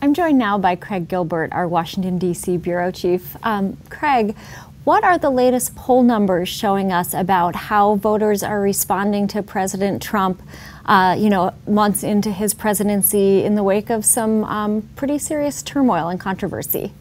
I'm joined now by Craig Gilbert, our Washington, D.C. bureau chief. Craig, what are the latest poll numbers showing us about how voters are responding to President Trump, months into his presidency in the wake of some pretty serious turmoil and controversy?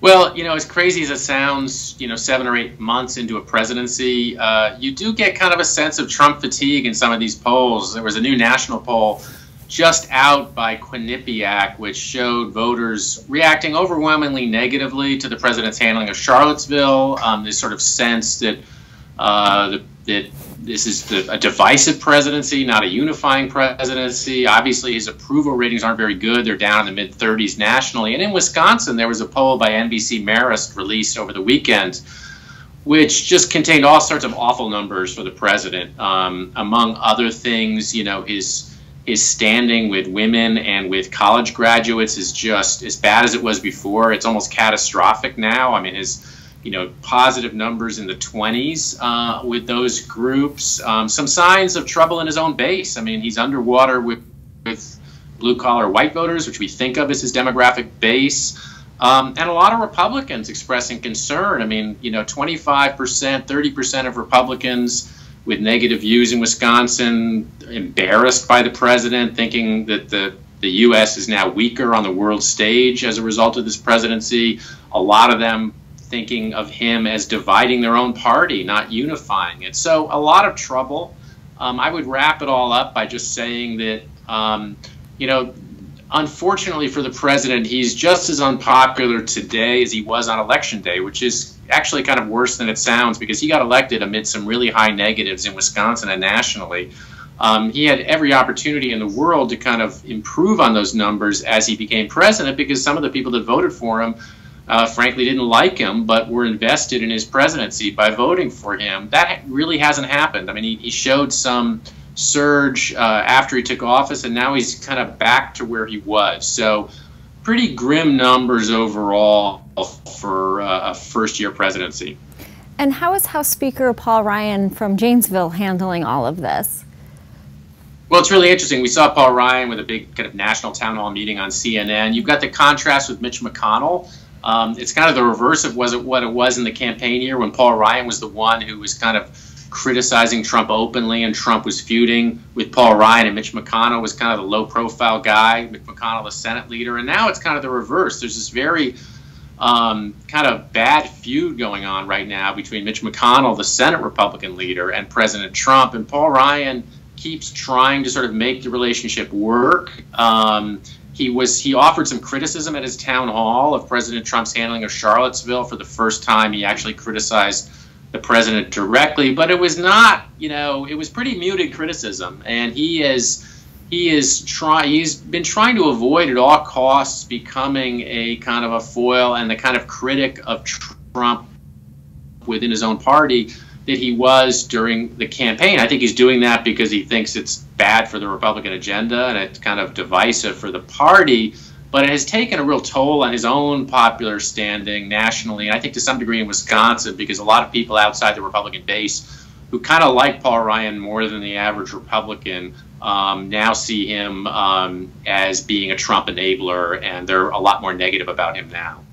Well, as crazy as it sounds, 7 or 8 months into a presidency, you do get kind of a sense of Trump fatigue in some of these polls. There was a new national poll just out by Quinnipiac, which showed voters reacting overwhelmingly negatively to the president's handling of Charlottesville. This sort of sense that that this is a divisive presidency, not a unifying presidency. Obviously, his approval ratings aren't very good. They're down in the mid-30s nationally. And in Wisconsin, there was a poll by NBC Marist released over the weekend, which just contained all sorts of awful numbers for the president. Among other things, his standing with women and with college graduates is just as bad as it was before. It's almost catastrophic now. I mean, his positive numbers in the 20s with those groups. Some signs of trouble in his own base. I mean, he's underwater with blue-collar white voters, which we think of as his demographic base. And a lot of Republicans expressing concern. I mean, 25%, 30% of Republicans with negative views in Wisconsin, embarrassed by the president, thinking that the U.S. is now weaker on the world stage as a result of this presidency. A lot of them thinking of him as dividing their own party, not unifying it. So a lot of trouble. I would wrap it all up by just saying that, unfortunately for the president, he's just as unpopular today as he was on election day, which is actually kind of worse than it sounds, because he got elected amid some really high negatives in Wisconsin and nationally. He had every opportunity in the world to kind of improve on those numbers as he became president, because some of the people that voted for him frankly didn't like him, but were invested in his presidency by voting for him. That really hasn't happened. I mean, he showed some surge after he took office, and now he's kind of back to where he was. So pretty grim numbers overall for a first-year presidency. And how is House Speaker Paul Ryan from Janesville handling all of this? Well, it's really interesting. We saw Paul Ryan with a big kind of national town hall meeting on CNN. You've got the contrast with Mitch McConnell. It's kind of the reverse of what it was in the campaign year, when Paul Ryan was the one who was kind of criticizing Trump openly, and Trump was feuding with Paul Ryan, and Mitch McConnell was kind of the low-profile guy, Mitch McConnell, the Senate leader. And now it's kind of the reverse. There's this very kind of bad feud going on right now between Mitch McConnell, the Senate Republican leader, and President Trump. And Paul Ryan keeps trying to sort of make the relationship work. He offered some criticism at his town hall of President Trump's handling of Charlottesville. For the first time, he actually criticized the president directly, but it was not, it was pretty muted criticism. And he's been trying to avoid at all costs becoming a kind of a foil and the kind of critic of Trump within his own party that he was during the campaign. I think he's doing that because he thinks it's bad for the Republican agenda and it's kind of divisive for the party, but it has taken a real toll on his own popular standing nationally, and I think to some degree in Wisconsin, because a lot of people outside the Republican base who kind of like Paul Ryan more than the average Republican now see him as being a Trump enabler, and they're a lot more negative about him now.